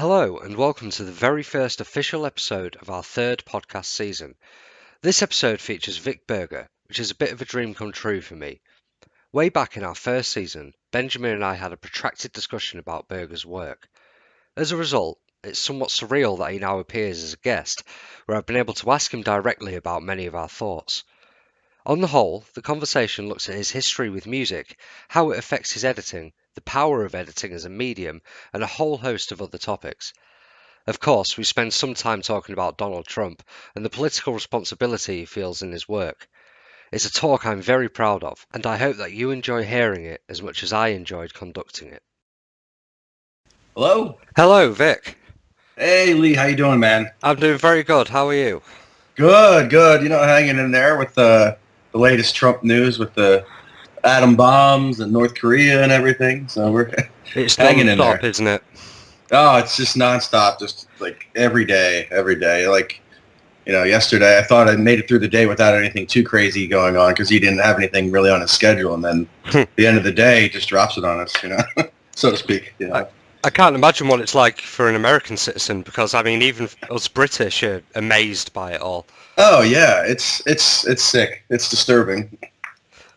Hello, and welcome to the very first official episode of our third podcast season. This episode features Vic Berger, which is a bit of a dream come true for me. Way back in our first season, Benjamin and I had a protracted discussion about Berger's work. As a result, it's somewhat surreal that he now appears as a guest, where I've been able to ask him directly about many of our thoughts. On the whole, the conversation looks at his history with music, how it affects his editing, the power of editing as a medium, and a whole host of other topics. Of course, we spend some time talking about Donald Trump and the political responsibility he feels in his work. It's a talk I'm very proud of, and I hope that you enjoy hearing it as much as I enjoyed conducting it. Hello? Hello, Vic. Hey, Lee, how you doing, man? I'm doing very good. How are you? Good, good. You know, hanging in there with the latest Trump news with the atom bombs and North Korea and everything. So we're It's hanging in non-stop, there. isn't it? Oh, it's just nonstop, just like every day. Like, you know, yesterday I thought I made it through the day without anything too crazy going on because he didn't have anything really on his schedule. And then at the end of the day, he just drops it on us, you know, so to speak. You know? I can't imagine what it's like for an American citizen because, I mean, even us British are amazed by it all. Oh, yeah, it's sick. It's disturbing.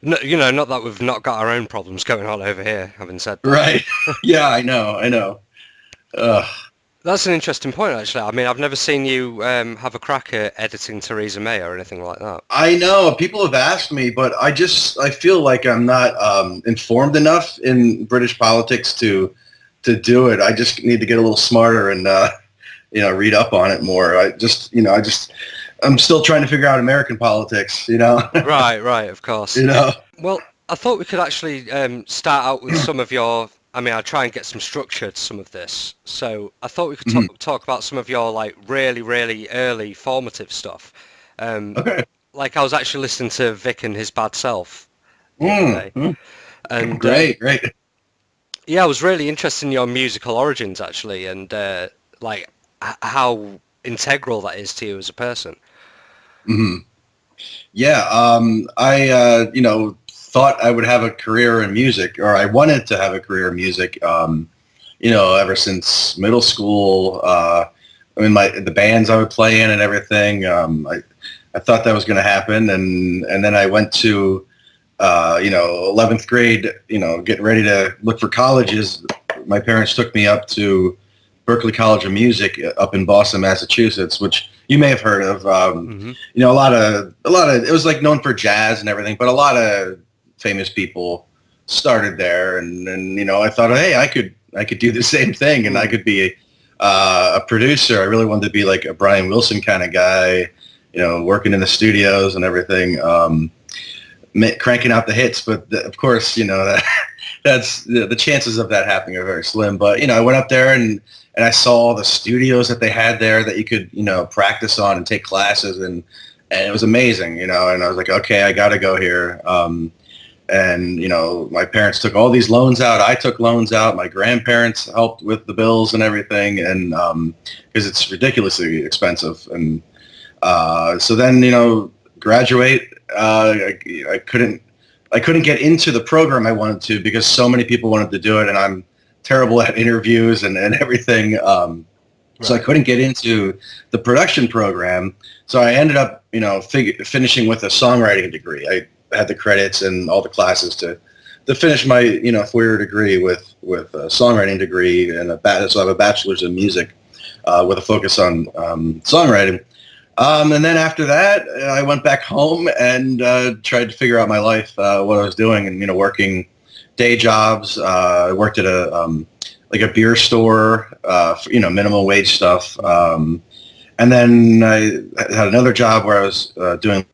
No, you know, not that we've not got our own problems going on over here, having said that. Right. Yeah, I know. That's an interesting point, actually. I mean, I've never seen you have a crack at editing Theresa May or anything like that. I know people have asked me, but I feel like I'm not informed enough in British politics to do it. I just need to get a little smarter and read up on it more. I'm still trying to figure out American politics. You know. Right, of course. You know. Well, I thought we could actually start out with some of your. I mean, I'll try and get some structure to some of this. So I thought we could talk about some of your like really, really early formative stuff. Okay. Like I was actually listening to Vic and his Bad Self the other day. And Great. Yeah, I was really interested in your musical origins actually, and like how integral that is to you as a person. Mm-hmm. Yeah. I thought I would have a career in music, or I wanted to have a career in music. Ever since middle school. The bands I would play in and everything. I thought that was going to happen, and then I went to 11th grade. Getting ready to look for colleges. My parents took me up to Berklee College of Music up in Boston, Massachusetts, which you may have heard of. A lot of it was like known for jazz and everything, but a lot of famous people started there, and I thought, hey, I could do the same thing, and I could be a producer. I really wanted to be like a Brian Wilson kind of guy, working in the studios and everything, cranking out the hits. But of course, that's the chances of that happening are very slim. But I went up there and I saw the studios that they had there that you could practice on and take classes, and it was amazing. And I was like, okay, I got to go here. And my parents took all these loans out. I took loans out. My grandparents helped with the bills and everything, and because it's ridiculously expensive. And so then graduate. I couldn't get into the program I wanted to because so many people wanted to do it, and I'm terrible at interviews and everything. So I couldn't get into the production program. So I ended up finishing with a songwriting degree. I had the credits and all the classes to finish my 4-year degree with a songwriting degree, and so I have a bachelor's in music with a focus on songwriting. And then after that, I went back home and tried to figure out my life, what I was doing, and working day jobs. I worked at a beer store, minimum wage stuff, and then I had another job where I was doing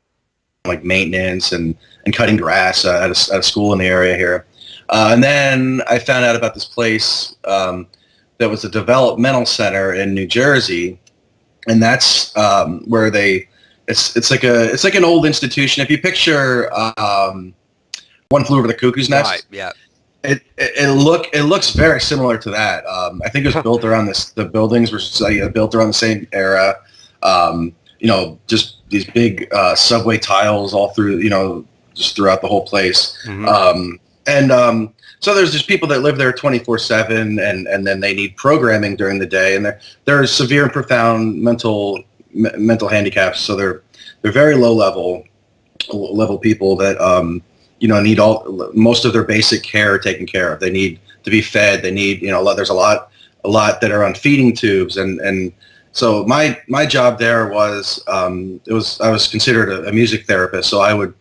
like maintenance and cutting grass at a school in the area here. And then I found out about this place that was a developmental center in New Jersey, and that's where it's like an old institution. If you picture One Flew Over the Cuckoo's Nest, Right? Yeah. It looks very similar to that. I think it was built around the buildings were built around the same era. Just these big subway tiles all through, just throughout the whole place. And so there's just people that live there 24/7, and then they need programming during the day, and they're severe and profound mental handicaps. So they're very low level people that need most of their basic care taken care of. They need to be fed. They need there's a lot that are on feeding tubes, and so my job there was I was considered a music therapist. So I would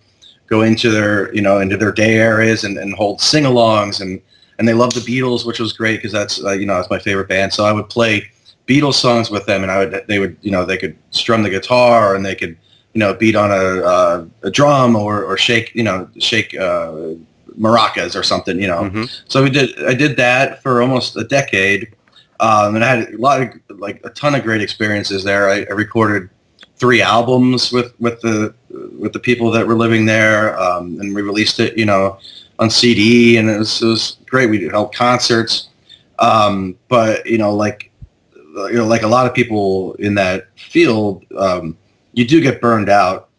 go into their day areas and hold sing-alongs, and they loved the Beatles, which was great because that's that's my favorite band. So I would play Beatles songs with them, and they could strum the guitar, and they could beat on a drum or shake maracas or something. Mm-hmm. So I did that for almost a decade, and I had a ton of great experiences there. I recorded 3 albums with the people that were living there, and we released it on CD, and it was great. We held concerts, but like a lot of people in that field, you do get burned out,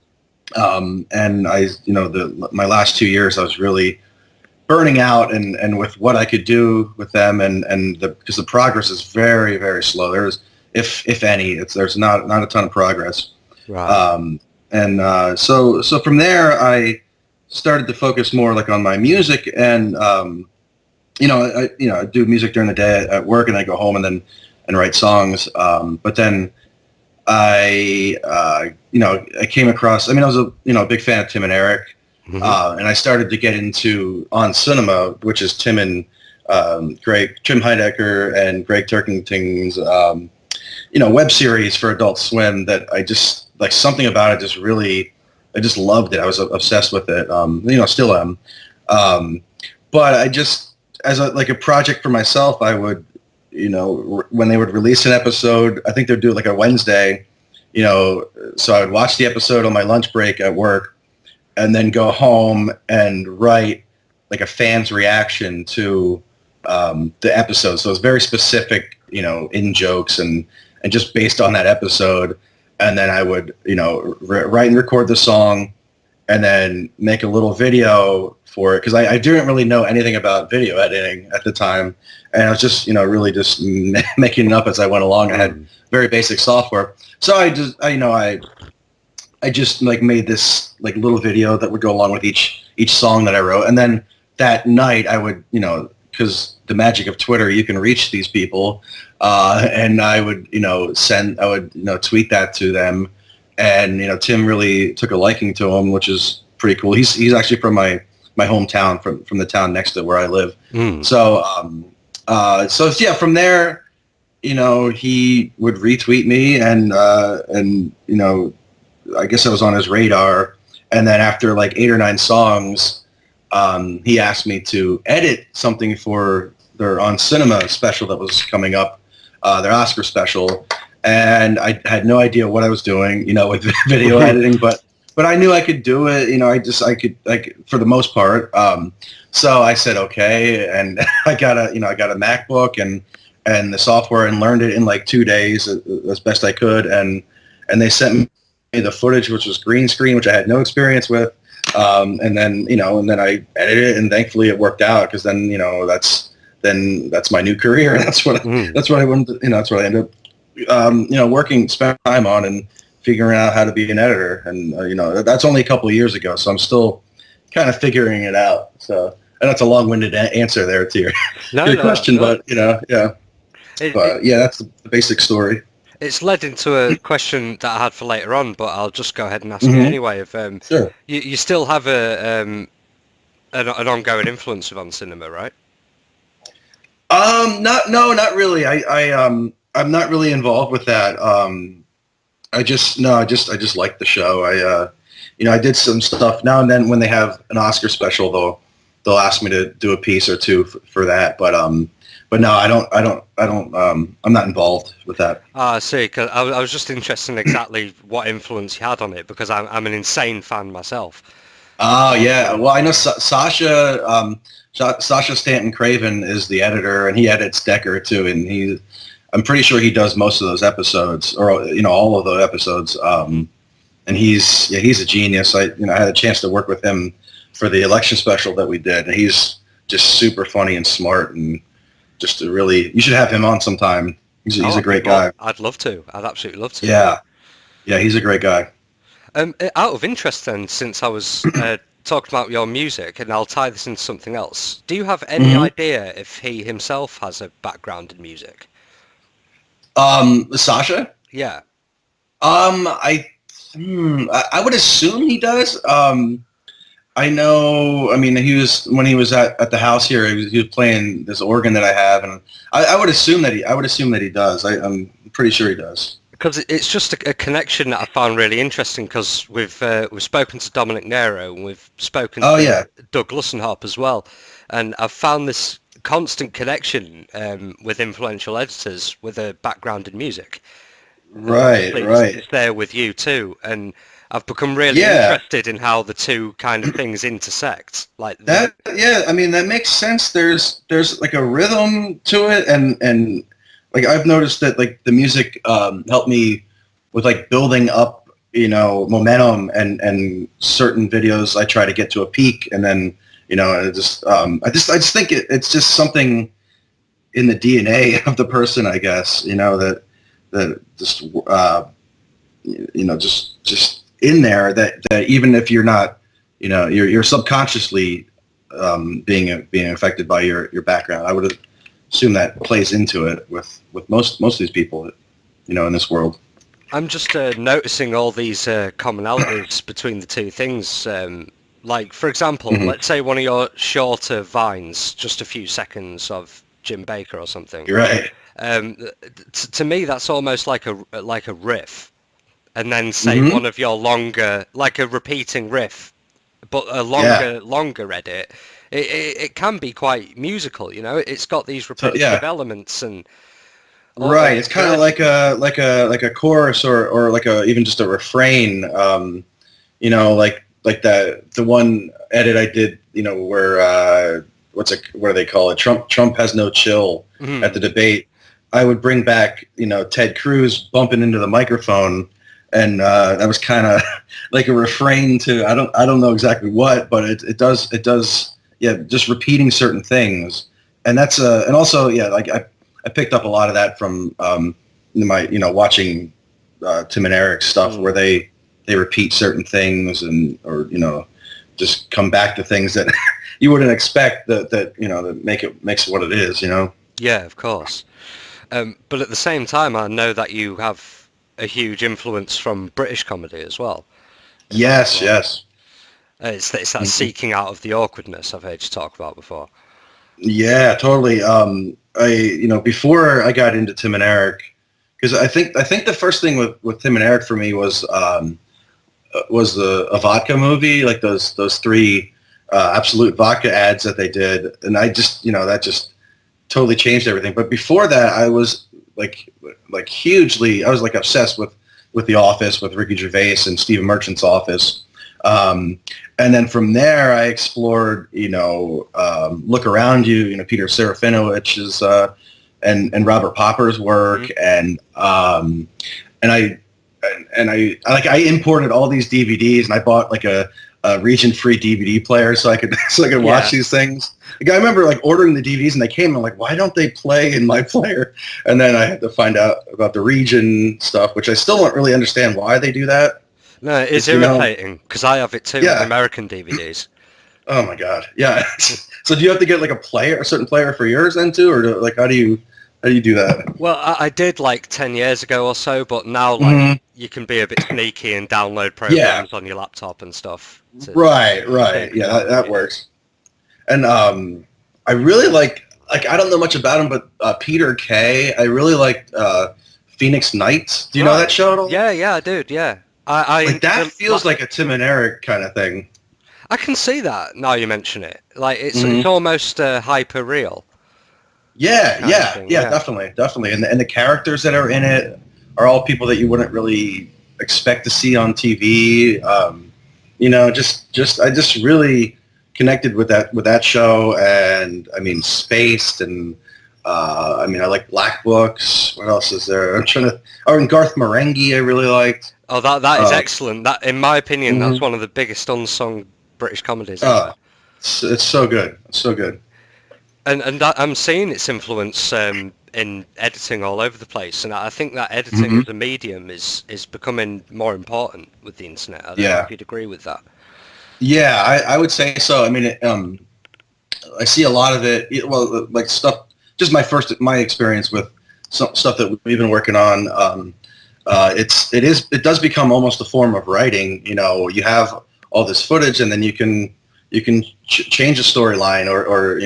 and my last 2 years I was really burning out, and with what I could do with them, because the progress is very, very slow. If any, there's not a ton of progress. Right. So from there, I started to focus more like on my music, and I do music during the day at work, and I go home and write songs. But then I came across. I was a big fan of Tim and Eric, Mm-hmm. And I started to get into On Cinema, which is Tim and Jim Heidecker and Greg Turkington's web series for Adult Swim that I just like something about it I just loved it. I was obsessed with it. Still am. But I just as a project for myself, I would when they would release an episode, I think they'd do it like a Wednesday, so I would watch the episode on my lunch break at work, and then go home and write like a fan's reaction to the episode. So it's very specific, in jokes and just based on that episode. And then I would, write and record the song, and then make a little video for it. Because I didn't really know anything about video editing at the time. And I was just, really just making it up as I went along. I had very basic software. So I just like made this like little video that would go along with each song that I wrote. And then that night I would, because the magic of Twitter, you can reach these people. And I would, tweet that to them. And, Tim really took a liking to him, which is pretty cool. He's actually from my hometown, from the town next to where I live. Mm. So yeah, from there, he would retweet me, and I guess I was on his radar. And then after like 8 or 9 songs, he asked me to edit something for their On Cinema special that was coming up, their Oscar special. And I had no idea what I was doing, with video editing, but I knew I could do it. I could for the most part. So I said, okay. And I got a MacBook and the software, and learned it in like 2 days as best I could. And they sent me the footage, which was green screen, which I had no experience with. And then I edited it, and thankfully it worked out, because then, that's my new career. That's what I wanted to, that's what I ended up, spent time on and figuring out how to be an editor. And, that's only a couple of years ago. So I'm still kind of figuring it out. So, and that's a long-winded answer there to your question, but yeah. That's the basic story. It's led into a question that I had for later on, but I'll just go ahead and ask Mm-hmm. it anyway. Sure. You still have an ongoing influence with On Cinema, right? Not really. I'm not really involved with that. I just like the show. I did some stuff now and then when they have an Oscar special, they'll ask me to do a piece or two for that. But no, I don't. I'm not involved with that. I see. Because I was just interested in exactly what influence you had on it, because I'm an insane fan myself. Oh yeah. Well, I know Sasha Stanton Craven is the editor, and he edits Decker too, and I'm pretty sure he does most of those episodes, or all of the episodes. And he's a genius. I had a chance to work with him for the election special that we did. And he's just super funny and smart, and just a really, you should have him on sometime. He's a great guy. I'd love to. I'd absolutely love to. Yeah. Yeah, he's a great guy. Out of interest then, since I was talking about your music, and I'll tie this into something else, do you have any idea if he himself has a background in music? Sasha? Yeah. I would assume he does. I know, I mean, when he was at the house here, he was playing this organ that I have, and I would assume that he does. I'm pretty sure he does. Because it's just a connection that I found really interesting, because we've spoken to Dominic Nero, and we've spoken to Doug Lussenhop as well, and I've found this constant connection with influential editors with a background in music. Right. It's there with you too, and I've become really interested in how the two kind of things intersect. Like that. Yeah, I mean, that makes sense. There's like a rhythm to it, and like I've noticed that like the music helped me with like building up, momentum, and certain videos I try to get to a peak, and then I just think it's just something in the DNA of the person, I guess, that just just in there that even if you're not, you're subconsciously being affected by your background. I would assume that plays into it with most of these people, in this world. I'm just noticing all these commonalities between the two things. Like, for example, let's say one of your shorter vines, just a few seconds of Jim Baker or something. You're right. To me, that's almost like a riff, and then say one of your longer, like a repeating riff, but a longer edit. It can be quite musical, It's got these repetitive elements and. Right, it's kind of like a chorus or like even just a refrain. Like the one edit I did, where what do they call it? Trump has no chill at the debate. I would bring back, Ted Cruz bumping into the microphone, and that was kind of like a refrain to I don't know exactly what, but it does just repeating certain things, and that's and also like I picked up a lot of that from my watching Tim and Eric's stuff where they repeat certain things or just come back to things that you wouldn't expect that makes it what it is. Yeah, of course. But at the same time, I know that you have a huge influence from British comedy as well. Yes. It's that seeking out of the awkwardness I've heard you talk about before. Yeah, totally. Before I got into Tim and Eric, because I think the first thing with Tim and Eric for me was a vodka movie, like those three Absolute vodka ads that they did, and I just that just totally changed everything. But before that, I was like hugely, I was like obsessed with The Office, with Ricky Gervais and Stephen Merchant's Office. And then from there, I explored, Look Around You, Peter Serafinowicz's and Robert Popper's work, and I imported all these DVDs, and I bought like a region-free DVD player so I could watch these things. Like, I remember like ordering the DVDs, and they came, and I'm like, why don't they play in my player? And then I had to find out about the region stuff, which I still don't really understand why they do that. No, it is irritating because I have it too with American DVDs. Oh my god, yeah. So do you have to get like a certain player for yours then too, or how do you do that? Well, I did like 10 years ago or so, but now you can be a bit sneaky and download programs on your laptop and stuff. Right. Yeah, that works. And I really like I don't know much about him, but Peter Kay. I really liked Phoenix Nights. Do you know that show at all? Yeah, dude. Yeah. That feels like a Tim and Eric kind of thing. I can see that now you mention it. Like it's almost hyper real. Yeah, definitely. And the characters that are in it are all people that you wouldn't really expect to see on TV. I just really connected with that show, and I mean Spaced, and I like Black Books. What else is there? And Garth Marenghi I really liked. Oh, that is excellent. That, in my opinion, that's one of the biggest unsung British comedies Oh, ever. it's so good. It's so good. And I'm seeing its influence in editing all over the place, and I think that editing Hmm. as a medium is becoming more important with the internet. I don't know Yeah. if you'd agree with that. Yeah, I would say so. I mean, I see a lot of it. Well, like stuff. Just my experience with some stuff that we've been working on. It does become almost a form of writing. You know, you have all this footage, and then you can change a storyline or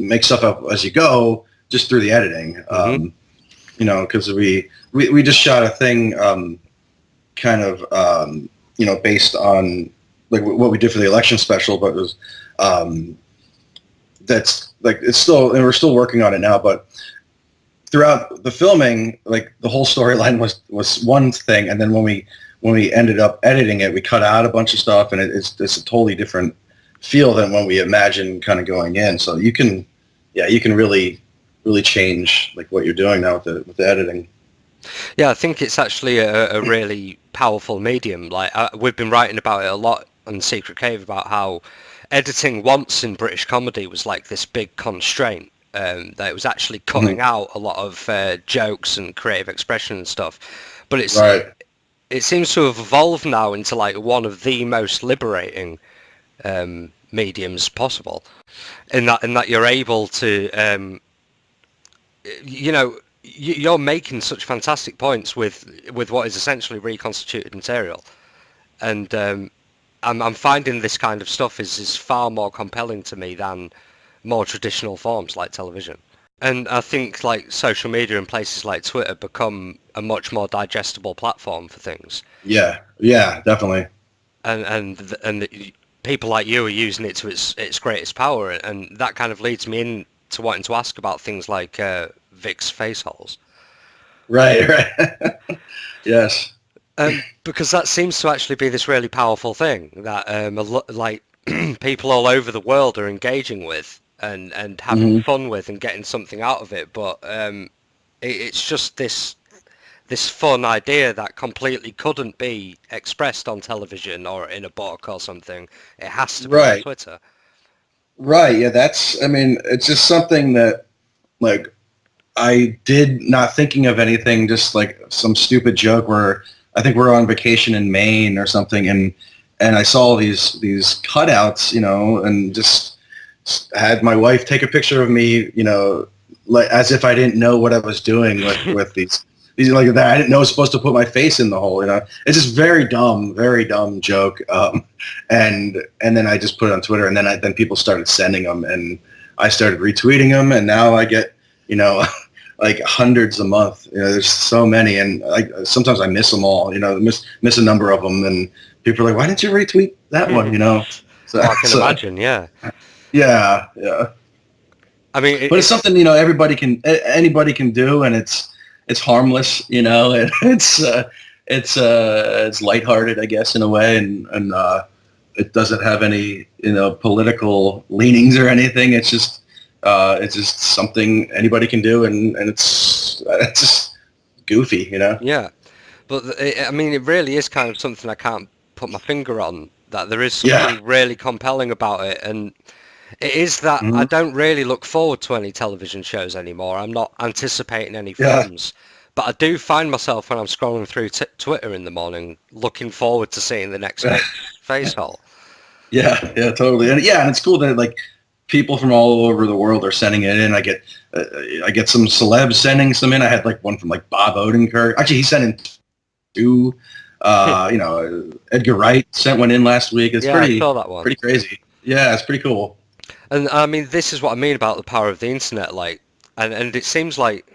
make stuff up as you go just through the editing. Hmm. Because we just shot a thing kind of based on like what we did for the election special, but it was that's like it's still, and we're still working on it now, but throughout the filming, like the whole storyline was one thing, and then when we ended up editing it, we cut out a bunch of stuff, and it's a totally different feel than when we imagined kind of going in. So you can really change like what you're doing now with the editing. Yeah, I think it's actually a really powerful medium. Like we've been writing about it a lot on Secret Cave about how editing once in British comedy was like this big constraint. That it was actually cutting Mhm. out a lot of jokes and creative expression and stuff. But Right. it seems to have evolved now into like one of the most liberating mediums possible. In that you're able to you know, you're making such fantastic points with what is essentially reconstituted material, and I'm finding this kind of stuff is far more compelling to me than more traditional forms like television. And I think like social media and places like Twitter become a much more digestible platform for things, Yeah. Yeah. Definitely. and people like you are using it to its greatest power, and that kind of leads me in to wanting to ask about things like Vic's face holes. Right. Right. Yes. Because that seems to actually be this really powerful thing that like people all over the world are engaging with and having Hmm. fun with and getting something out of it. But it's just this fun idea that completely couldn't be expressed on television or in a book or something. It has to be on Right. Twitter. Right. Yeah. I mean, it's just something that like I did not thinking of anything, just like some stupid joke where I think we're on vacation in Maine or something, and I saw these cutouts, and just had my wife take a picture of me, like as if I didn't know what I was doing with these like that. I didn't know I was supposed to put my face in the hole. It's just very dumb joke. And then I just put it on Twitter, and then people started sending them, and I started retweeting them, and now I get, you know, like hundreds a month. There's so many, and sometimes I miss them all. Miss a number of them, and people are like, "Why didn't you retweet that one?" So, Oh, I can so imagine, yeah. yeah, yeah. I mean, But it's something anybody can do, and it's harmless. And it's lighthearted, I guess, in a way, and it doesn't have any political leanings or anything. It's just something anybody can do, and it's just goofy. yeah. But I mean, it really is kind of something I can't put my finger on. That there is Yeah. something really compelling about it, and it is that I Hmm. don't really look forward to any television shows anymore. I'm not anticipating any Yeah. films, but I do find myself when I'm scrolling through Twitter in the morning, looking forward to seeing the next face hole. Yeah, yeah, totally, and it's cool that like people from all over the world are sending it in. I get some celebs sending some in. I had like one from like Bob Odenkirk. Actually, he sent in two. Edgar Wright sent one in last week. It's Yeah, I saw that one. pretty crazy. Yeah, it's pretty cool. And I mean, this is what I mean about the power of the internet. Like, and it seems like,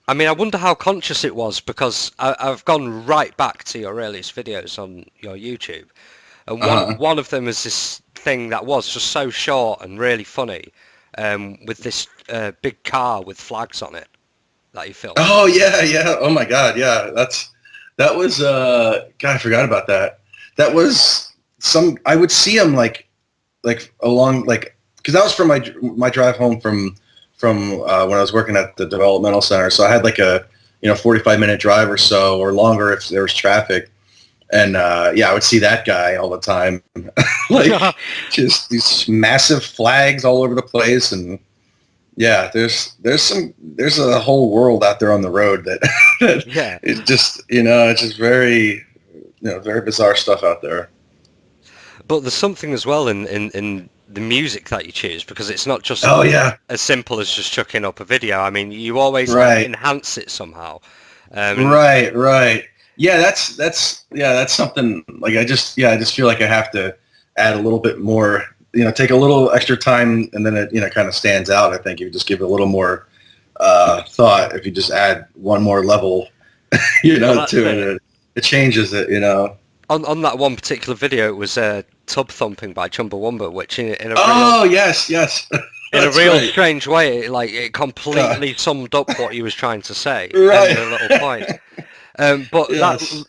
I mean, I wonder how conscious it was because I've gone right back to your earliest videos on your YouTube. And Uh-huh. one of them is this thing that was just so short and really funny, with this big car with flags on it that you filmed. Oh yeah, yeah. Oh my God, yeah. That was God, I forgot about that. That was I would see him like along like because that was from my drive home from when I was working at the developmental center. So I had like a 45-minute drive or so or longer if there was traffic. And yeah, I would see that guy all the time, like just these massive flags all over the place. And yeah, there's a whole world out there on the road that that Yeah. is just it's just very very bizarre stuff out there. But there's something as well in the music that you choose, because it's not just Oh yeah, as simple as just chucking up a video. I mean, you always like right, enhance it somehow. And right. Yeah, that's something like I just feel like I have to add a little bit more, take a little extra time, and then it kind of stands out. I think if you just give it a little more thought, if you just add one more level, well, that's to it. it changes it. On that one particular video, it was Tub Thumping by Chumbawamba, which in a real Oh yes, in a that's real right. strange way, it Yeah. completely summed up what he was trying to say Right. in a little point. But Yes.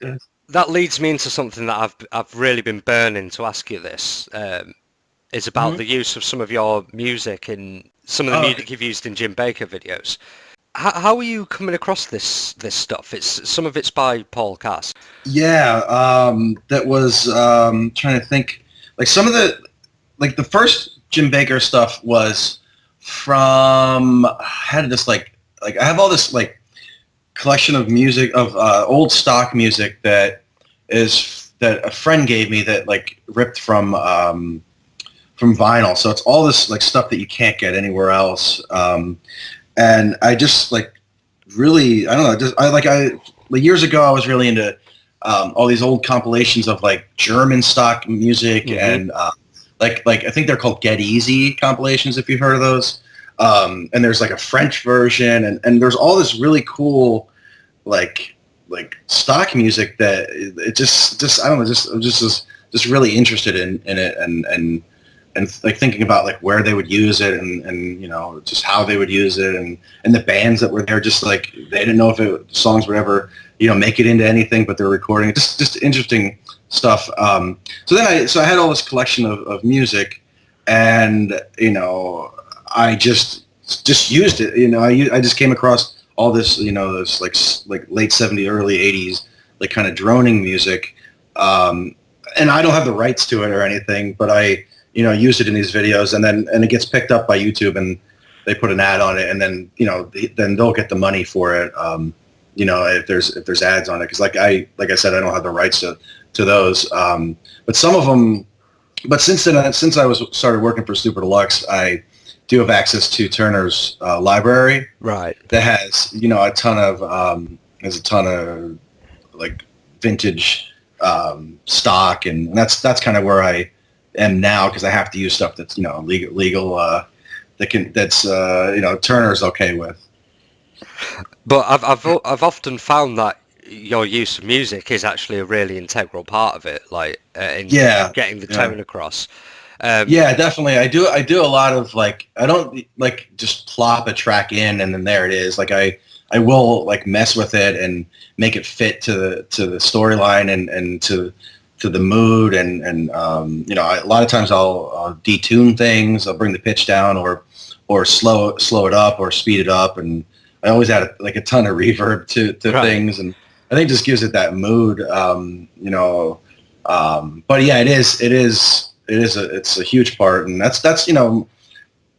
that leads me into something that I've really been burning to ask you this. Is about Mhm. the use of some of your music in some of the Oh, music you've used in Jim Baker videos. How are you coming across this stuff? Some of it's by Paul Cass. yeah. That was trying to think. Like some of the first Jim Baker stuff was from. I had this I have all this collection of music of old stock music that a friend gave me that ripped from vinyl. So it's all this stuff that you can't get anywhere else. And I just really, I don't know, years ago I was really into all these old compilations of German stock music Hmm. and I think they're called Get Easy compilations, if you've heard of those. And there's a French version, and there's all this really cool like stock music that it just I don't know, just really interested in it, and thinking about where they would use it, and just how they would use it, and the bands that were there, just they didn't know if songs would ever make it into anything, but they're recording it. Just interesting stuff. So I had all this collection of music, and I just used it. I just came across all this this late 70s, early 80s kind of droning music, and I don't have the rights to it or anything, but I use it in these videos, and it gets picked up by YouTube, and they put an ad on it, and then then they'll get the money for it. If there's ads on it, because like I said, I don't have the rights to those. But some of them, but since I started working for Super Deluxe, I do have access to Turner's library Right. that has a ton of vintage stock, and that's kind of where I am now, because I have to use stuff that's legal that's Turner's okay with. But I've often found that your use of music is actually a really integral part of it, in Yeah, getting the yeah, tone across. Um, yeah, definitely. I do a lot of I don't just plop a track in and then there it is. I will mess with it and make it fit to the storyline, and to the mood, and a lot of times I'll detune things. I'll bring the pitch down, or slow it up, or speed it up, and I always add a ton of reverb to right. things, and I think it just gives it that mood. But yeah, it's a huge part, and that's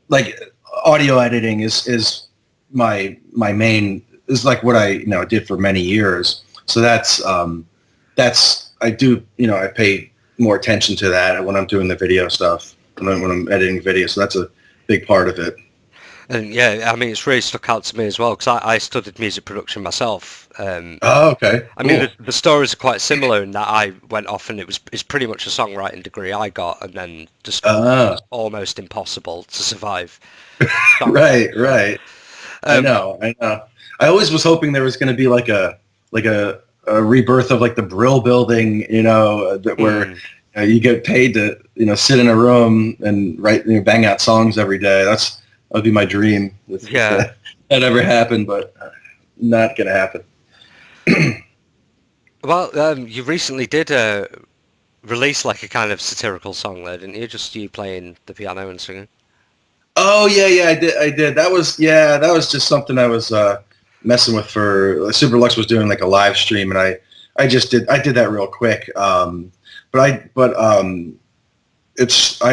like audio editing is my main, is what I did for many years. So that's I do I pay more attention to that when I'm doing the video stuff, when I'm editing video. So that's a big part of it. And yeah, I mean, it's really stuck out to me as well, because I studied music production myself. Oh, okay, I mean, cool. the stories are quite similar in that I went off and it's pretty much a songwriting degree I got, and then discovered it Uh, was almost impossible to survive songwriting. right. I Um, know, I know. I always was hoping there was going to be a rebirth of the Brill Building, where mm, you get paid to sit in a room and write, bang out songs every day. That would be my dream if yeah. that ever happened, but not going to happen. Well, you recently did release a kind of satirical song there, didn't you? Just you playing the piano and singing. Oh yeah, I did. That was just something I was messing with for Super Lux was doing a live stream, and I I did that real quick. I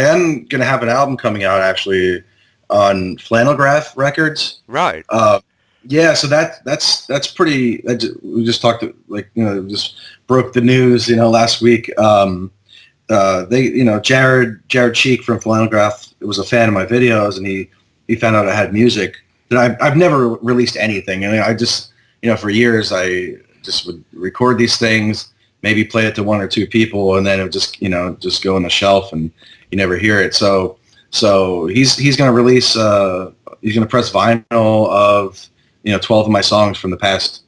am gonna have an album coming out actually on Flannel Graph Records. Right. Yeah, so that's pretty. We just talked like just broke the news last week. They Jared Cheek from Flannel Graph was a fan of my videos, and he found out I had music that I've never released anything. I mean, I just for years I just would record these things, maybe play it to one or two people, and then it would just go on the shelf and you never hear it. So he's going to release he's going to press vinyl of 12 of my songs from the past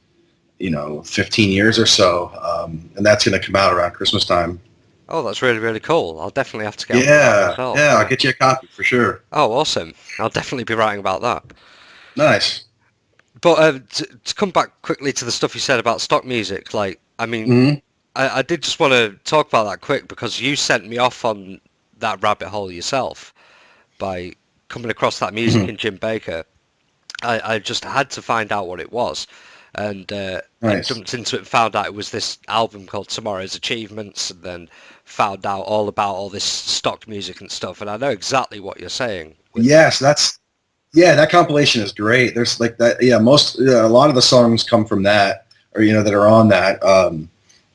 15 years or so, and that's going to come out around Christmas time. Oh, that's really, really cool. I'll definitely have to get on with Yeah, that myself. yeah, I'll get you a copy for sure. Oh, awesome. I'll definitely be writing about that. Nice. But to come back quickly to the stuff you said about stock music, like, I mean, Mhm. I did just want to talk about that quick because you sent me off on that rabbit hole yourself by coming across that music Mhm. in Jim Baker. I just had to find out what it was. And I Nice. jumped into it and found out it was this album called Tomorrow's Achievements, and then found out all about all this stock music and stuff. And I know exactly what you're saying with that. Yes, that compilation is great. There's like that. Yeah, a lot of the songs come from that, or that are on that.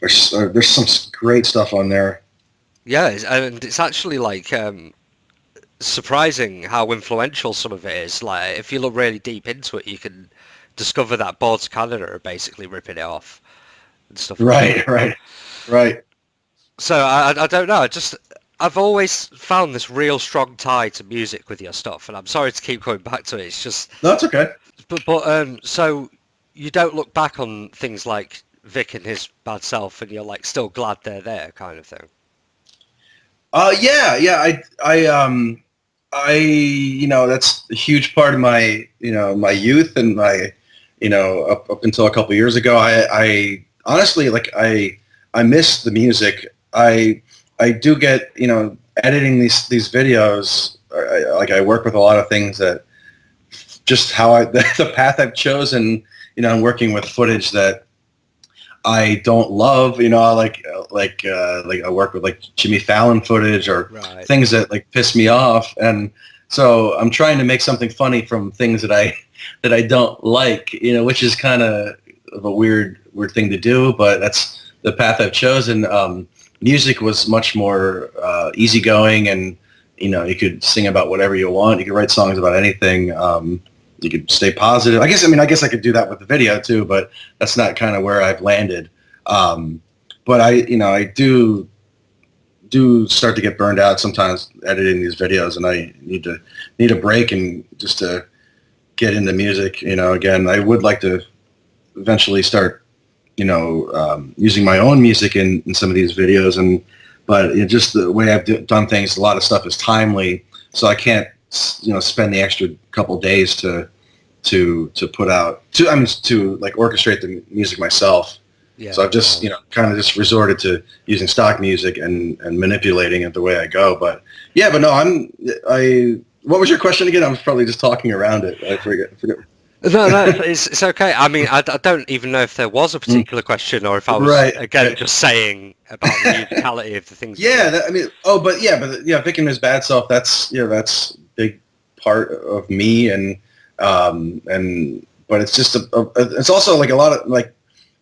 There's some great stuff on there. Yeah, and it's actually like surprising how influential some of it is. Like, if you look really deep into it, you can discover that Boards Canada are basically ripping it off and stuff like that. Right. So I don't know. I've always found this real strong tie to music with your stuff, and I'm sorry to keep going back to it. It's just, No, that's okay. but so you don't look back on things like Vic and his bad self, and you're like still glad they're there, kind of thing. Yeah. That's a huge part of my my youth and my up until a couple years ago. I honestly I miss the music. I do get editing these videos. I work with a lot of things that just how the path I've chosen. I'm working with footage that I don't love. I work with like Jimmy Fallon footage or Right. things that like piss me off, and so I'm trying to make something funny from things that I don't like. Which is kind of a weird thing to do, but that's the path I've chosen. Music was much more easygoing, and you could sing about whatever you want. You could write songs about anything. You could stay positive. I guess I could do that with the video too, but that's not kind of where I've landed. But I do start to get burned out sometimes editing these videos, and I need a break and just to get into music. Again, I would like to eventually start using my own music in some of these videos, but just the way I've done things, a lot of stuff is timely, so I can't spend the extra couple days to put out to like orchestrate the music myself. Yeah. So I've just kind of just resorted to using stock music and manipulating it the way I go. But no, what was your question again? I was probably just talking around it. I forget. No, it's okay. I mean, I don't even know if there was a particular question or if I was again just saying about the musicality of the things. Yeah, Vic and his bad self. That's a big part of me, but it's just it's also like a lot of like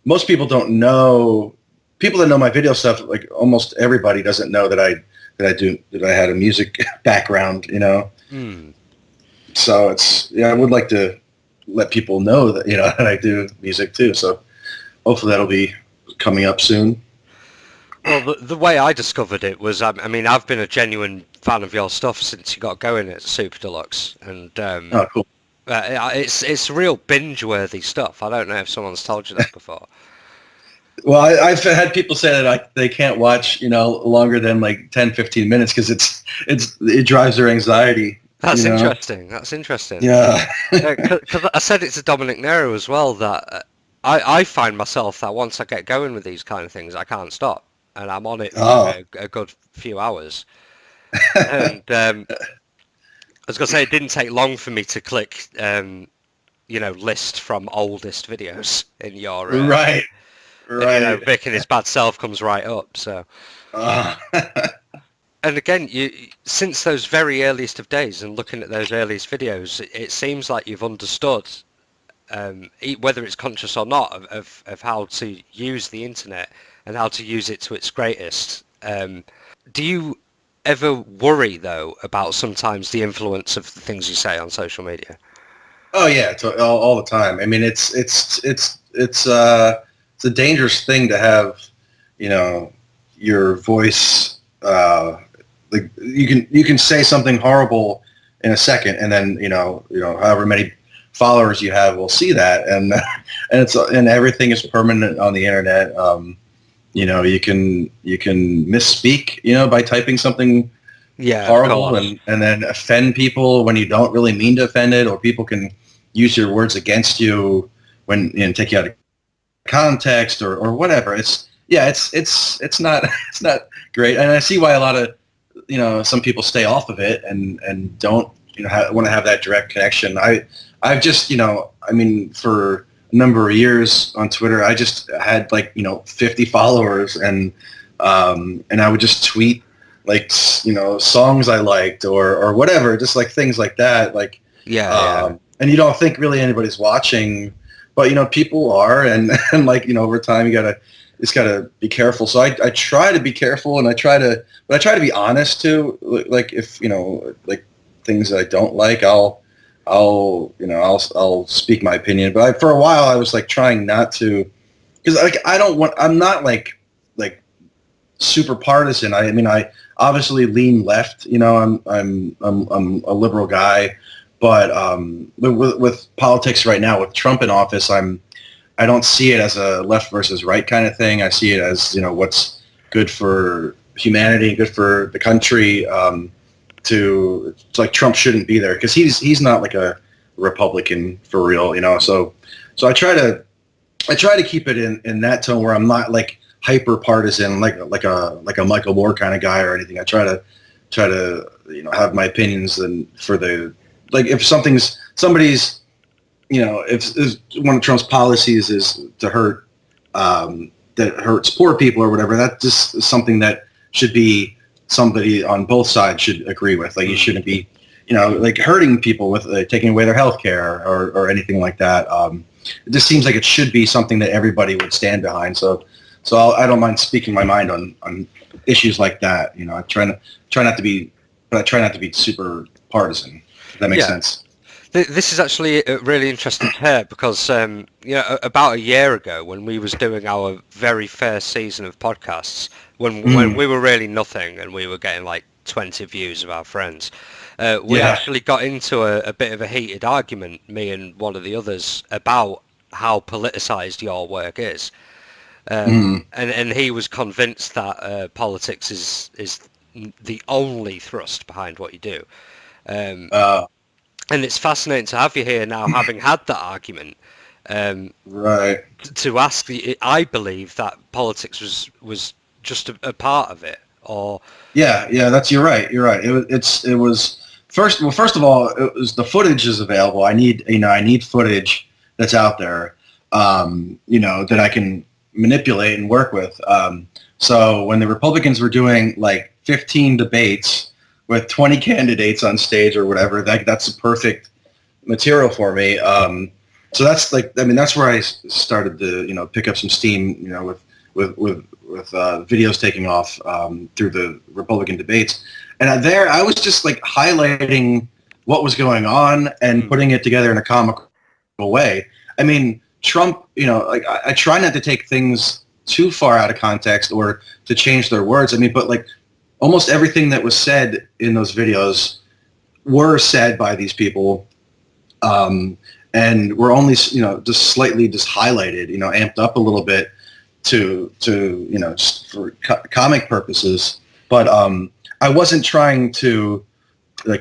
most people don't know. People that know my video stuff, like almost everybody doesn't know that I had a music background. So I would like to let people know that that I do music too. So hopefully that'll be coming up soon. Well, the way I discovered it was, I mean, I've been a genuine fan of your stuff since you got going at Super Deluxe, and Oh, cool. it's real binge-worthy stuff. I don't know if someone's told you that before. Well, I've had people say that they can't watch longer than like 10, 15 minutes because it drives their anxiety. That's interesting. That's interesting. Yeah. Because I said it to Dominic Nero as well, that I find myself that once I get going with these kind of things, I can't stop, and I'm on it for a good few hours. And I was gonna say it didn't take long for me to click, list from oldest videos in your Right. Right. Vic and his bad self comes right up. So, Uh, and again, since those very earliest of days and looking at those earliest videos, it seems like you've understood, whether it's conscious or not, of how to use the internet and how to use it to its greatest. Do you ever worry though about sometimes the influence of the things you say on social media? oh yeah, all the time. I mean, it's a dangerous thing to have, your voice. Like you can say something horrible in a second, and then however many followers you have will see that, and and everything is permanent on the internet. You can misspeak, by typing something Yeah, of horrible course. and then offend people when you don't really mean to offend it, or people can use your words against you when take you out of context or whatever. It's not it's not great, and I see why a lot of some people stay off of it and don't want to have that direct connection. I've just I mean, for a number of years on Twitter, I just had 50 followers, and I would just tweet songs I liked or whatever, just like things like that, Yeah. and you don't think really anybody's watching, but people are, and over time you just gotta be careful. So I try to be careful, and I try to be honest too. Like if things that I don't like, I'll speak my opinion. But for a while I was trying not to, because I'm not like super partisan. I mean, I obviously lean left. I'm a liberal guy, but with politics right now, with Trump in office, I don't see it as a left versus right kind of thing. I see it as what's good for humanity, good for the country. It's like Trump shouldn't be there because he's not like a Republican for real. So I try to keep it in that tone where I'm not like hyper partisan, like a Michael Moore kind of guy or anything. I try to have my opinions, and for the if somebody's if one of Trump's policies is to hurt that hurts poor people or whatever, that just is something that should be somebody on both sides should agree with. Like you shouldn't be hurting people with taking away their health care or anything like that. It just seems like it should be something that everybody would stand behind. So I don't mind speaking my mind on issues like that. I try not to be super partisan. If that makes sense. This is actually a really interesting pair because, about a year ago when we was doing our very first season of podcasts, when we were really nothing and we were getting like 20 views of our friends, we actually got into a bit of a heated argument, me and one of the others, about how politicized your work is. And he was convinced that politics is the only thrust behind what you do. And it's fascinating to have you here now, having had that argument. Right. To ask, I believe that politics was just a part of it, or yeah, you're right. It was first. Well, first of all, it was the footage is available. I need footage that's out there, that I can manipulate and work with. So when the Republicans were doing 15 debates with 20 candidates on stage or whatever, that's the perfect material for me. So that's that's where I started to pick up some steam, with videos taking off through the Republican debates, and I was just highlighting what was going on and putting it together in a comical way. I mean, Trump, I try not to take things too far out of context or to change their words. I mean, but almost everything that was said in those videos were said by these people, and were only just slightly just highlighted, amped up a little bit to just for comic purposes. But I wasn't trying to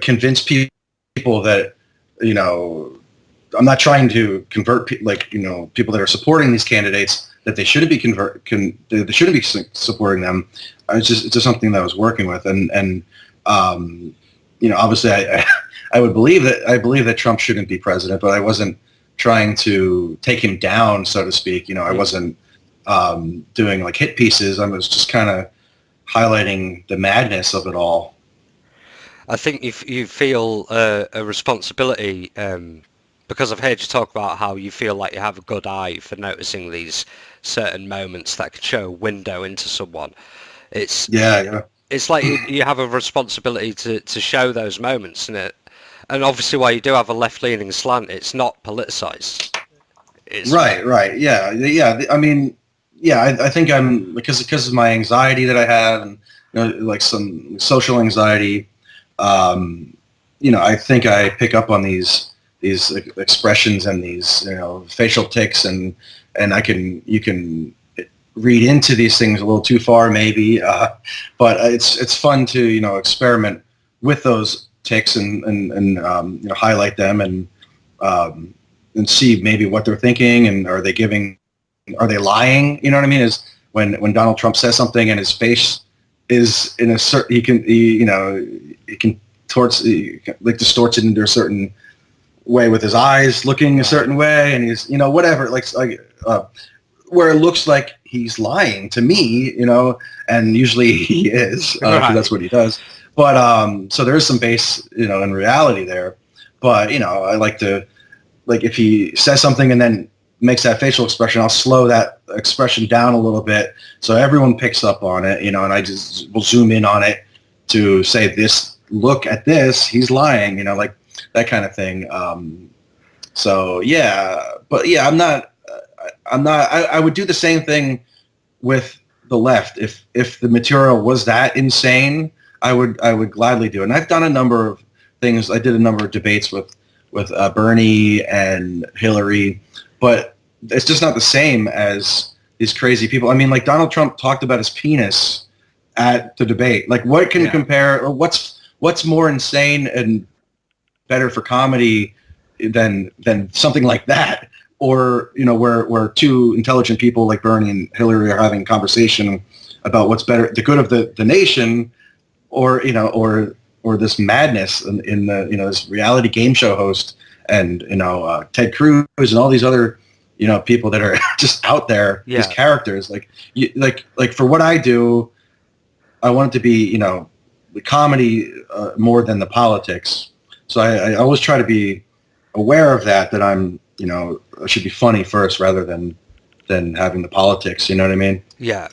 convince people that I'm not trying to convert people that are supporting these candidates that they shouldn't be they shouldn't be supporting them. It's just something that I was working with, and obviously I believe that Trump shouldn't be president, but I wasn't trying to take him down, so to speak. I wasn't doing like hit pieces. I was just kind of highlighting the madness of it all. I think you feel a responsibility, because I've heard you talk about how you feel like you have a good eye for noticing these certain moments that could show a window into someone. It's Yeah. it's like you have a responsibility to show those moments, and obviously while you do have a left-leaning slant, it's not politicized. It's Right. Yeah. I mean, yeah. I think I'm because of my anxiety that I have, and like some social anxiety. Um, I think I pick up on these expressions and these facial tics, and you can read into these things a little too far, maybe. But it's fun to experiment with those tics and highlight them um, and see maybe what they're thinking, and are they lying? You know what I mean? Is when Donald Trump says something and his face is in a certain, he can distorts it into a certain way with his eyes looking a certain way, and he's whatever, where it looks like he's lying to me, and usually he is, because that's what he does. But so there is some base, in reality there. But I like to, like, if he says something and then makes that facial expression, I'll slow that expression down a little bit so everyone picks up on it, and I just will zoom in on it to say, this, look at this, he's lying, like that kind of thing. So yeah, but yeah, I would do the same thing with the left. If the material was that insane, I would gladly do it. And I've done a number of things. I did a number of debates with Bernie and Hillary, but it's just not the same as these crazy people. I mean, like, Donald Trump talked about his penis at the debate. Like, what can compare, or what's more insane and better for comedy than something like that? Or where two intelligent people like Bernie and Hillary are having a conversation about what's better, the good of the nation, or this madness in the this reality game show host, and Ted Cruz and all these other people that are just out there, these characters. Like for what I do, I want it to be the comedy more than the politics. So I always try to be aware of that I'm I should be funny first rather than having the politics. You know what I mean? Yeah.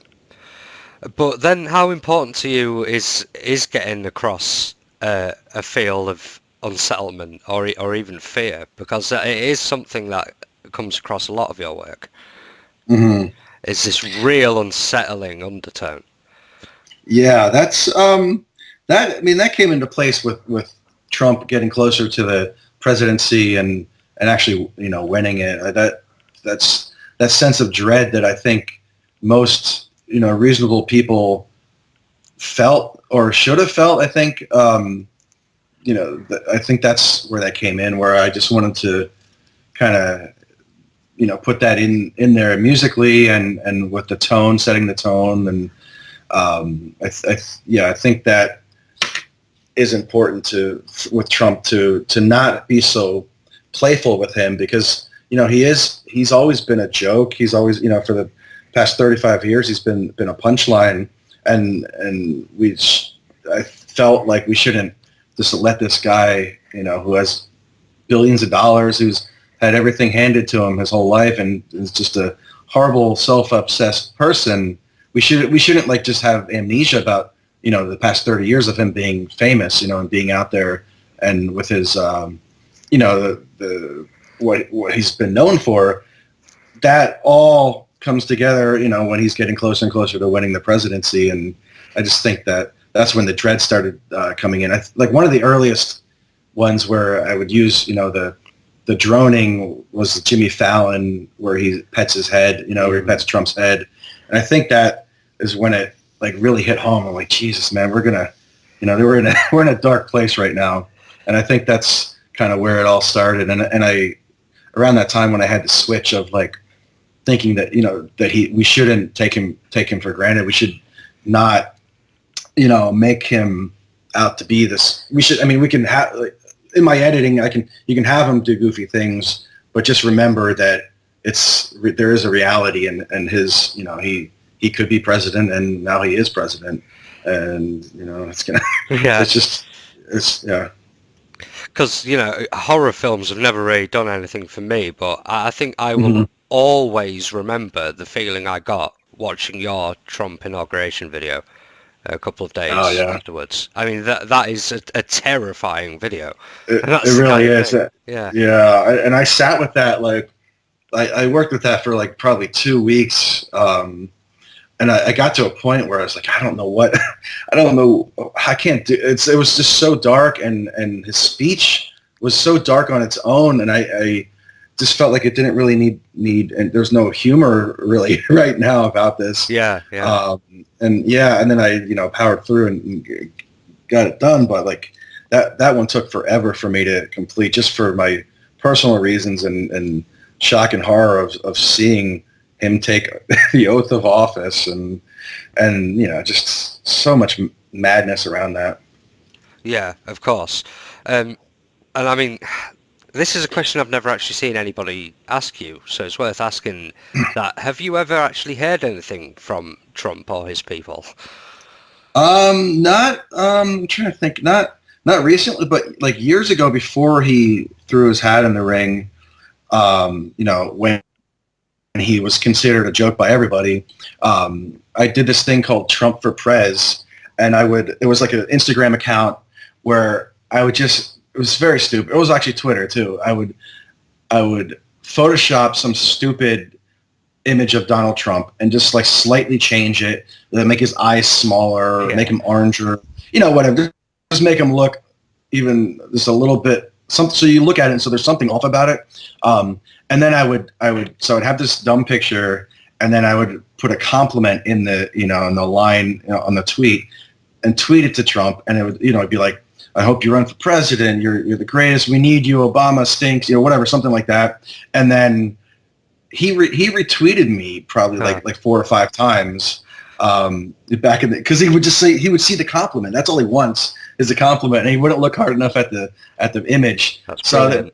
But then, how important to you is getting across a feel of unsettlement or even fear? Because it is something that comes across a lot of your work. Mm-hmm. It's this real unsettling undertone. Yeah, that's that. I mean, that came into place with Trump getting closer to the presidency and actually winning it. That's that sense of dread that I think most reasonable people felt or should have felt. I think I think that's where that came in, where I just wanted to kind of put that in there musically and with the tone, setting the tone, and I think that is important with Trump to not be so playful with him, because he's always been a joke. He's always for the past 35 years he's been a punchline, and I felt like we shouldn't just let this guy who has billions of dollars, who's had everything handed to him his whole life and is just a horrible self-obsessed person. We shouldn't like just have amnesia about the past 30 years of him being famous, and being out there, and with his the what he's been known for. That all comes together, when he's getting closer and closer to winning the presidency. And I just think that that's when the dread started coming in. Like one of the earliest ones where I would use, the droning was Jimmy Fallon, where he pets his head, where he pets Trump's head. And I think that is when it like really hit home. I'm like, Jesus, man, we're we're in a dark place right now. And I think that's kind of where it all started. And I, around that time when I had the switch of like thinking that, that we shouldn't take him for granted. We should not, make him out to be this. We can have, like, in my editing, you can have him do goofy things, but just remember that there is a reality, and his, he could be president, and now he is president, and it's gonna Yeah. yeah. Because, horror films have never really done anything for me, but I think I will Mhm. always remember the feeling I got watching your Trump inauguration video a couple of Oh days yeah, afterwards. I mean, that is a terrifying video. And it that's the really kind of is. thing. Yeah. Yeah, and I sat with that, like I worked with that for like probably 2 weeks. And I got to a point where I was like, I don't know what, I don't know, I can't do it. It was just so dark, and his speech was so dark on its own, and I just felt like it didn't really need, and there's no humor really right now about this. Yeah, yeah. And then I powered through and got it done, but like that one took forever for me to complete, just for my personal reasons and shock and horror of seeing him take the oath of office, and just so much madness around that. Yeah, of course. And I mean, this is a question I've never actually seen anybody ask you, so it's worth asking that. Have you ever actually heard anything from Trump or his people? Not I'm trying to think, not recently, but like years ago, before he threw his hat in the ring, when he was considered a joke by everybody, I did this thing called Trump for Prez, and it was like an Instagram account where it was very stupid. It was actually Twitter too. I would Photoshop some stupid image of Donald Trump and just like slightly change it, make his eyes smaller, make him oranger, whatever. Just make him look even just a little bit something. So you look at it, and so there's something off about it. And then so I'd have this dumb picture, and then I would put a compliment in the, in the line, on the tweet, and tweet it to Trump, and it would, it'd be like, I hope you run for president. You're the greatest. We need you. Obama stinks. Whatever, something like that. And then he retweeted me probably like 4 or 5 times back in because he would just say, he would see the compliment. That's all he wants is a compliment, and he wouldn't look hard enough at the image. That's so brilliant.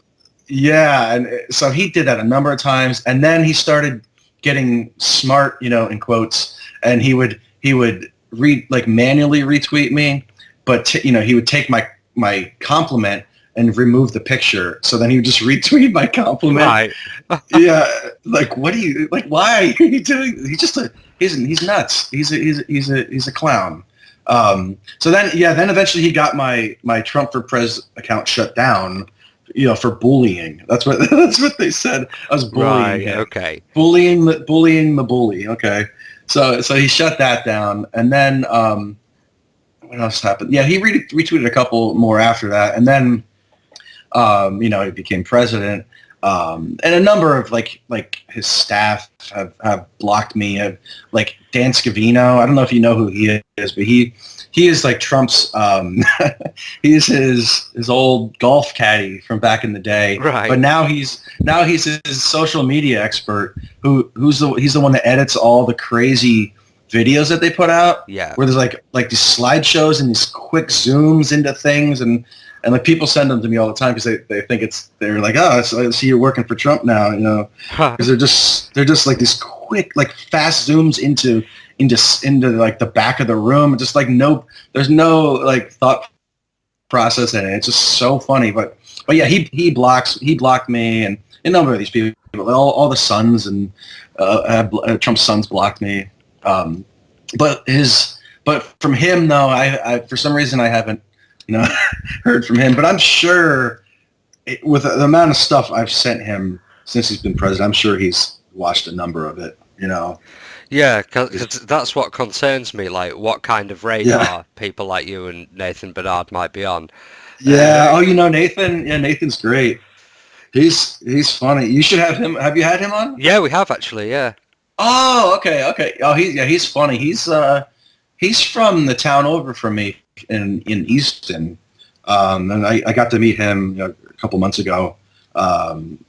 and so he did that a number of times, and then he started getting smart, in quotes, and he would manually retweet me, but he would take my compliment and remove the picture. So then he would just retweet my compliment. Right. Yeah. Like, what do you, like, why are you doing? He's nuts. He's a clown. So then eventually he got my Trump for Prez account shut down, for bullying. That's what they said. I was bullying him. Okay. Bullying the bully. Okay. So he shut that down, and then what else happened? Yeah, he retweeted a couple more after that, and then he became president. And a number of like his staff have blocked me. Like Dan Scavino, I don't know if you know who he is, but he is like Trump's. He's his old golf caddy from back in the day. Right. But now he's his social media expert. He's the one that edits all the crazy videos that they put out. Yeah. Where there's like these slideshows and these quick zooms into things, and like people send them to me all the time because they think they're like, oh, so I see you're working for Trump now, because they're just like these quick, like fast zooms into like the back of the room, just like there's no like thought process in it. It's just so funny, but yeah, he blocked me, and a number of these people, all the sons and Trump's sons blocked me, but from him though, I for some reason I haven't heard from him, but I'm sure with the amount of stuff I've sent him since he's been president, I'm sure he's watched a number of it, Yeah, because that's what concerns me, like what kind of radar people like you and Nathan Bernard might be on. Yeah. Nathan. Yeah, Nathan's great. He's funny. You should have him. Have you had him on? Yeah, we have actually. Yeah. Oh, okay. Oh, he's funny. He's from the town over from me in Easton, and I got to meet him a couple months ago.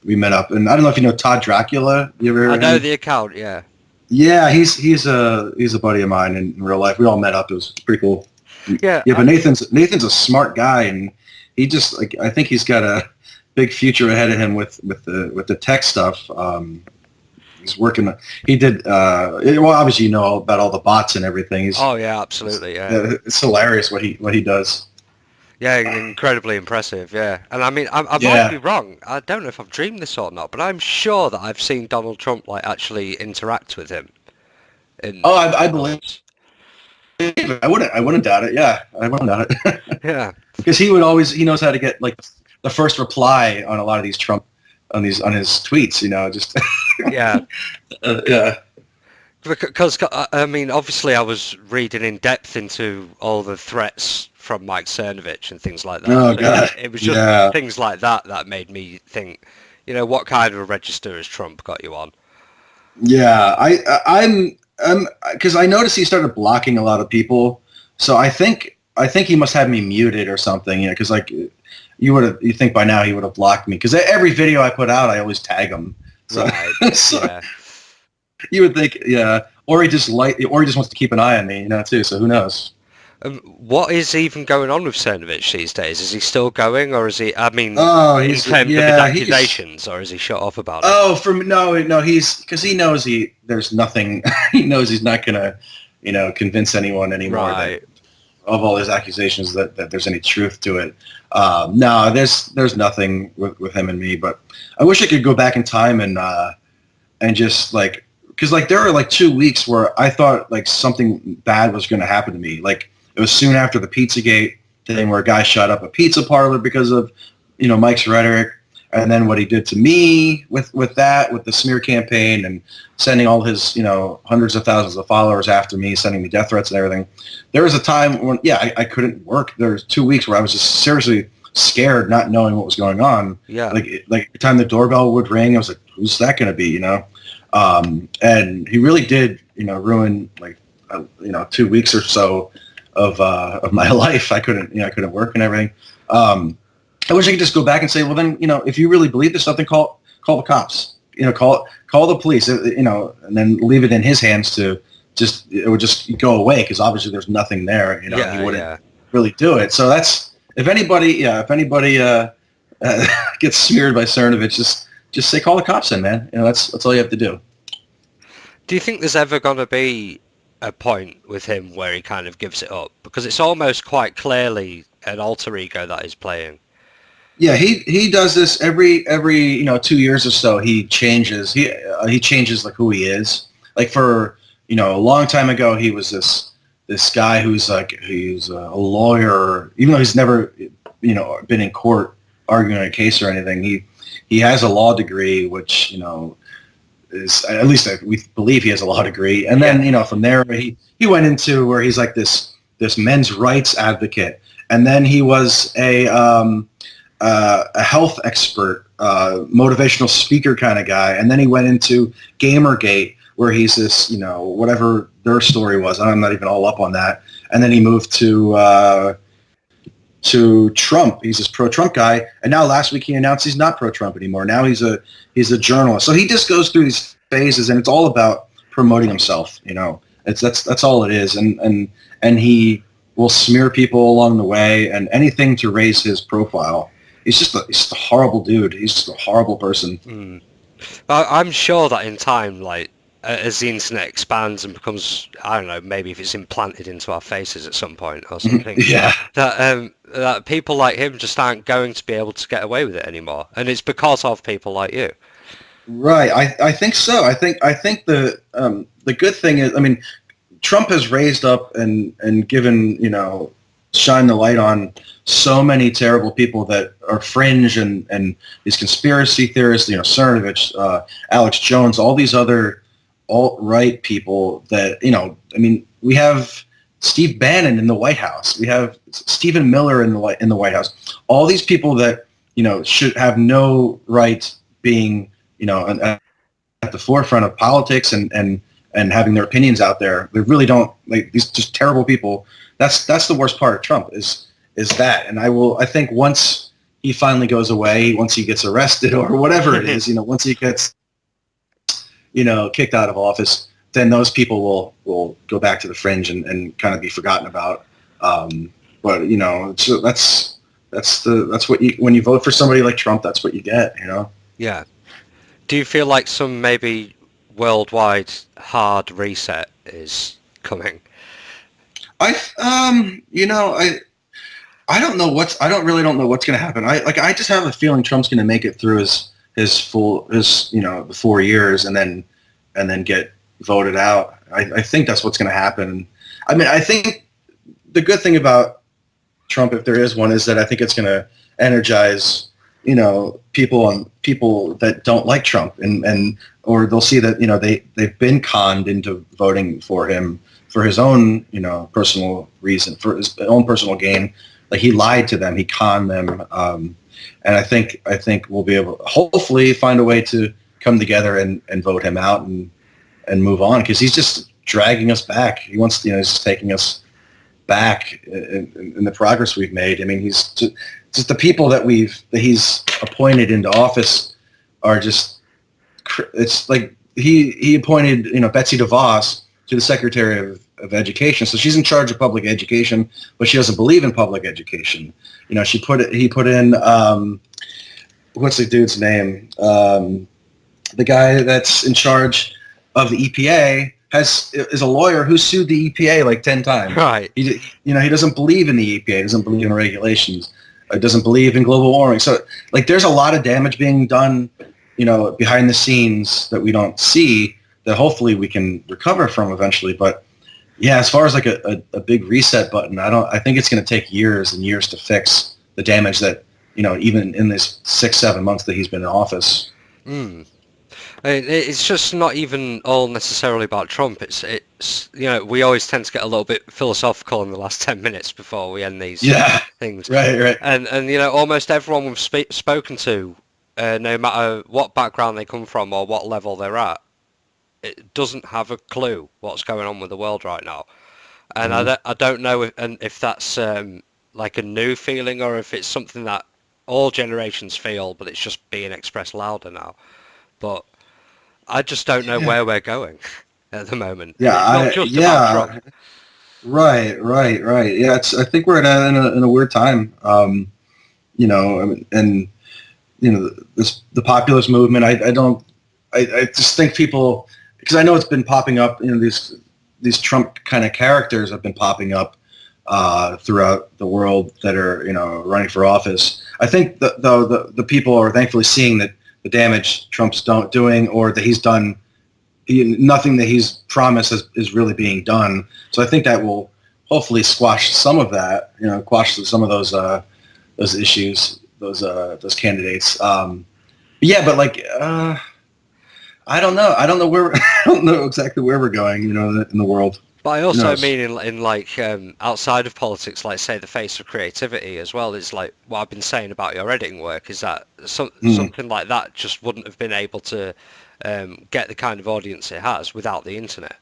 We met up, and I don't know if you know Todd Dracula. You ever heard I know him? the account. Yeah. Yeah, he's a buddy of mine in real life. We all met up. It was pretty cool. Yeah. Yeah, but Nathan's a smart guy, and he just I think he's got a big future ahead of him with the tech stuff. he's working. He did. Well, obviously, you know about all the bots and everything. Oh yeah, absolutely. Yeah, It's hilarious what he does. yeah, incredibly impressive. Yeah, and I mean, I might be Yeah. wrong. I don't know if I've dreamed this or not, but I'm sure that I've seen Donald Trump like actually interact with him in Oh, I in believe moments. it. I wouldn't doubt it. Yeah, I wouldn't doubt it. Yeah, Because he knows how to get like the first reply on a lot of these Trump on his tweets. You know, just yeah. yeah. Because I mean, obviously, I was reading in depth into all the threats from Mike Cernovich and things like that. Oh So God. it was just Yeah. things like that that made me think, what kind of a register has Trump got you on? Yeah. I'm because I noticed he started blocking a lot of people. So I think he must have me muted or something. You know, because like you think by now he would have blocked me because every video I put out I always tag him. So, Right. so Yeah. you would think, yeah, or he just wants to keep an eye on me, too. So who knows? What is even going on with Cernovich these days? Is he still going, or is he? I mean, Oh, in terms of his accusations, or is he shut off about it? Oh, no, he's because he knows there's nothing. He knows he's not gonna, convince anyone anymore that, Right. of all his accusations that there's any truth to it. No, there's nothing with him and me. But I wish I could go back in time and just like because like there were like 2 weeks where I thought like something bad was going to happen to me. Like it was soon after the Pizzagate thing where a guy shut up a pizza parlor because of Mike's rhetoric, and then what he did to me with the smear campaign and sending all his hundreds of thousands of followers after me, sending me death threats and everything. There was a time when I couldn't work. There was 2 weeks where I was just seriously scared, not knowing what was going on. Yeah. Like every time the doorbell would ring, I was like, "Who's that going to be?" And he really did, ruin like 2 weeks or so of my life. I couldn't work and everything. I wish I could just go back and say, well, then, if you really believe this something, call the cops. Call the police. And then leave it in his hands to it would just go away because obviously there's nothing there. He wouldn't really do it. So that's if anybody gets smeared by Cernovich, just say call the cops in, man. That's all you have to do. Do you think there's ever going to be a point with him where he kind of gives it up? Because it's almost quite clearly an alter ego that he's playing. Yeah, he does this every 2 years or so. He changes. He changes like who he is. Like for a long time ago, he was this guy who's a lawyer, even though he's never been in court arguing a case or anything. He has a law degree, which is at least we believe he has a law degree. And then from there he went into where he's like this men's rights advocate, and then he was a health expert, motivational speaker kind of guy. And then he went into Gamergate, where he's this, whatever their story was. I'm not even all up on that. And then he moved to Trump. He's this pro-Trump guy. And now last week he announced he's not pro-Trump anymore. Now he's a journalist. So he just goes through these phases, and it's all about promoting himself. That's all it is. And he will smear people along the way and anything to raise his profile. He's just a horrible dude. He's just a horrible person. I'm sure that in time, like as the internet expands and becomes, I don't know, maybe if it's implanted into our faces at some point or something, that people like him just aren't going to be able to get away with it anymore, and it's because of people like you. Right. I think so. I think the good thing is, I mean, Trump has raised up and given shine the light on so many terrible people that are fringe and these conspiracy theorists, Cernovich, Alex Jones, all these other alt-right people that, I mean, we have Steve Bannon in the White House. We have Stephen Miller in the White House. All these people that, should have no right being, at the forefront of politics and having their opinions out there. They really don't, like, these just terrible people. That's the worst part of Trump is that. And I think once he finally goes away, once he gets arrested or whatever it is, once he gets, kicked out of office, then those people will go back to the fringe and kind of be forgotten about. But so that's what when you vote for somebody like Trump, that's what you get. Yeah. Do you feel like some maybe worldwide hard reset is coming? I don't know I don't know what's going to happen. I just have a feeling Trump's going to make it through the 4 years and then get voted out. I think that's what's going to happen. I mean, I think the good thing about Trump, if there is one, is that I think it's going to energize, people that don't like Trump or they'll see that, they've been conned into voting for him for his own, personal reason, for his own personal gain. Like he lied to them, he conned them. And I think we'll be able to hopefully find a way to come together and vote him out and move on, because he's just dragging us back. He wants, he's just taking us back in the progress we've made. I mean, he's just the people that he's appointed into office are just, it's like he appointed, Betsy DeVos to the Secretary of Education. So she's in charge of public education, but she doesn't believe in public education. He put in, what's the dude's name? The guy that's in charge of the EPA is a lawyer who sued the EPA like 10 times. Right. He doesn't believe in the EPA, doesn't believe in regulations, doesn't believe in global warming. So like there's a lot of damage being done, behind the scenes that we don't see, that hopefully we can recover from eventually. But yeah, as far as like a big reset button, I think it's going to take years and years to fix the damage that, even in this 6-7 months that he's been in office. It's just not even all necessarily about Trump. It's we always tend to get a little bit philosophical in the last 10 minutes before we end these things. Right. And almost everyone we've spoken to, no matter what background they come from or what level they're at, it doesn't have a clue what's going on with the world right now. And I don't know if that's like a new feeling or if it's something that all generations feel, but it's just being expressed louder now. But I just don't know where we're going at the moment. Yeah, it's not just about Trump. Right. Yeah, I think we're in a weird time. And the populist movement. I just think people, because I know it's been popping up. These Trump kind of characters have been popping up throughout the world that are running for office. I think the people are thankfully seeing that the damage Trump's doing, or that he's done, nothing that he's promised is really being done. So I think that will hopefully squash some of that, quash some of those issues, those candidates. But like, I don't know. I don't know exactly where we're going, in the world. But I also mean in like outside of politics, like say the face of creativity as well, is like what I've been saying about your editing work, is that something like that just wouldn't have been able to get the kind of audience it has without the internet.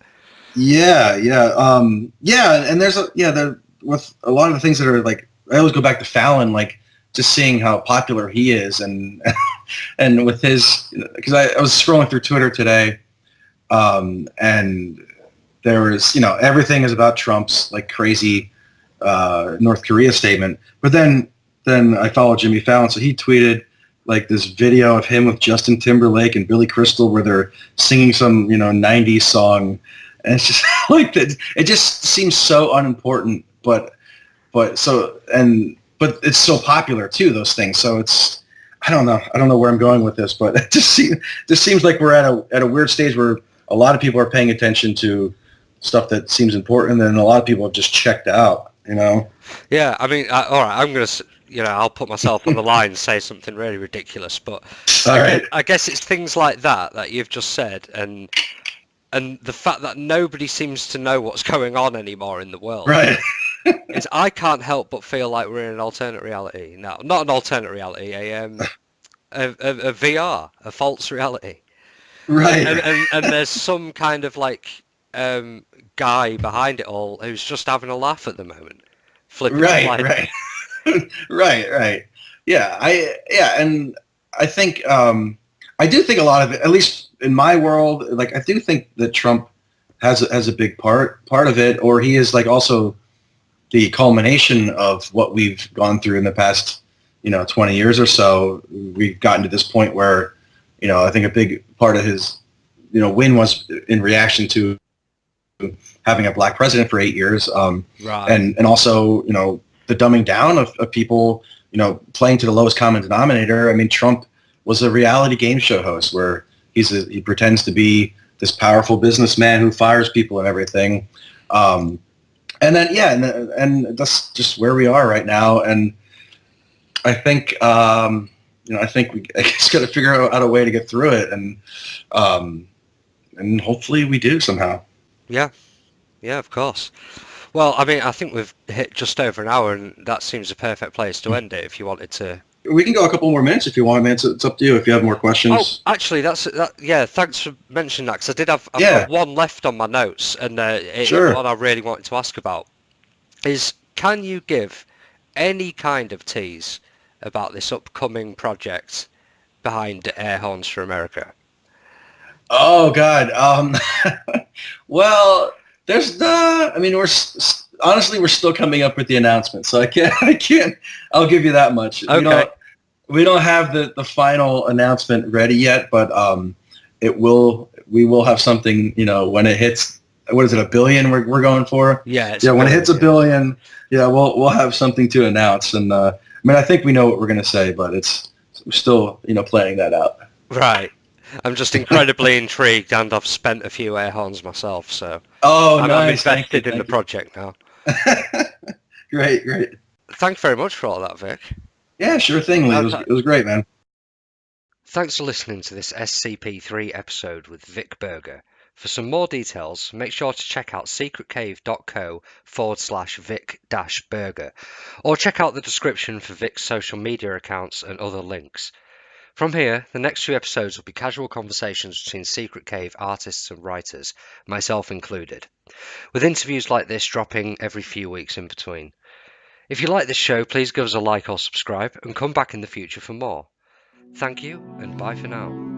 Yeah. And there's with a lot of the things that are like, I always go back to Fallon, like just seeing how popular he is, and and with his, because I was scrolling through Twitter today, and there was, everything is about Trump's like crazy North Korea statement. But then I followed Jimmy Fallon, so he tweeted like this video of him with Justin Timberlake and Billy Crystal where they're singing some 90s song, and it's just like that. It just seems so unimportant, but it's so popular too, those things. So it's, I don't know where I'm going with this, but it just seems like we're at a weird stage where a lot of people are paying attention to stuff that seems important, and a lot of people have just checked out, Yeah, I mean, all right, I'm going to, I'll put myself on the line and say something really ridiculous, but I guess it's things like that you've just said, and the fact that nobody seems to know what's going on anymore in the world. Right. is I can't help but feel like we're in an alternate reality. No, not an alternate reality, a VR, a false reality. Right. And there's some kind of like guy behind it all who's just having a laugh at the moment, flipping. Right. Right. Yeah. And I think I do think a lot of it, at least in my world, like I do think that Trump has a big part of it, or he is like also the culmination of what we've gone through in the past 20 years or so. We've gotten to this point where I think a big part of his win was in reaction to having a black president for 8 years, Right. and also the dumbing down of people playing to the lowest common denominator. I mean, Trump was a reality game show host where he pretends to be this powerful businessman who fires people and everything. And then, and that's just where we are right now. And I think, I think we just got to figure out a way to get through it, and hopefully we do somehow. Yeah, of course. Well, I mean, I think we've hit just over an hour, and that seems a perfect place to end it. If you wanted to, we can go a couple more minutes if you want, man. It's up to you if you have more questions. Oh, actually, yeah. Thanks for mentioning that, because I did have I've got one left on my notes, and Sure. what I really wanted to ask about is, can you give any kind of tease about this upcoming project behind Air Horns for America? Oh God. Well, there's I mean, honestly, we're still coming up with the announcement, so I can't. I'll give you that much. Okay. We don't have the final announcement ready yet, but we will have something. When it hits, what is it, 1 billion? We're going for. Yeah. When it hits 1 billion, we'll have something to announce. And I mean, I think we know what we're gonna say, but we're still planning that out. Right. I'm just incredibly intrigued, and I've spent a few air horns myself, so I'm nice. invested in the project now. Great. Thanks very much for all that, Vic. Yeah, sure thing, Lee. It was great, man. Thanks for listening to this SCP3 episode with Vic Berger. For some more details, make sure to check out secretcave.co/Vic-Berger, or check out the description for Vic's social media accounts and other links. From here, the next few episodes will be casual conversations between Secret Cave artists and writers, myself included, with interviews like this dropping every few weeks in between. If you like this show, please give us a like or subscribe, and come back in the future for more. Thank you, and bye for now.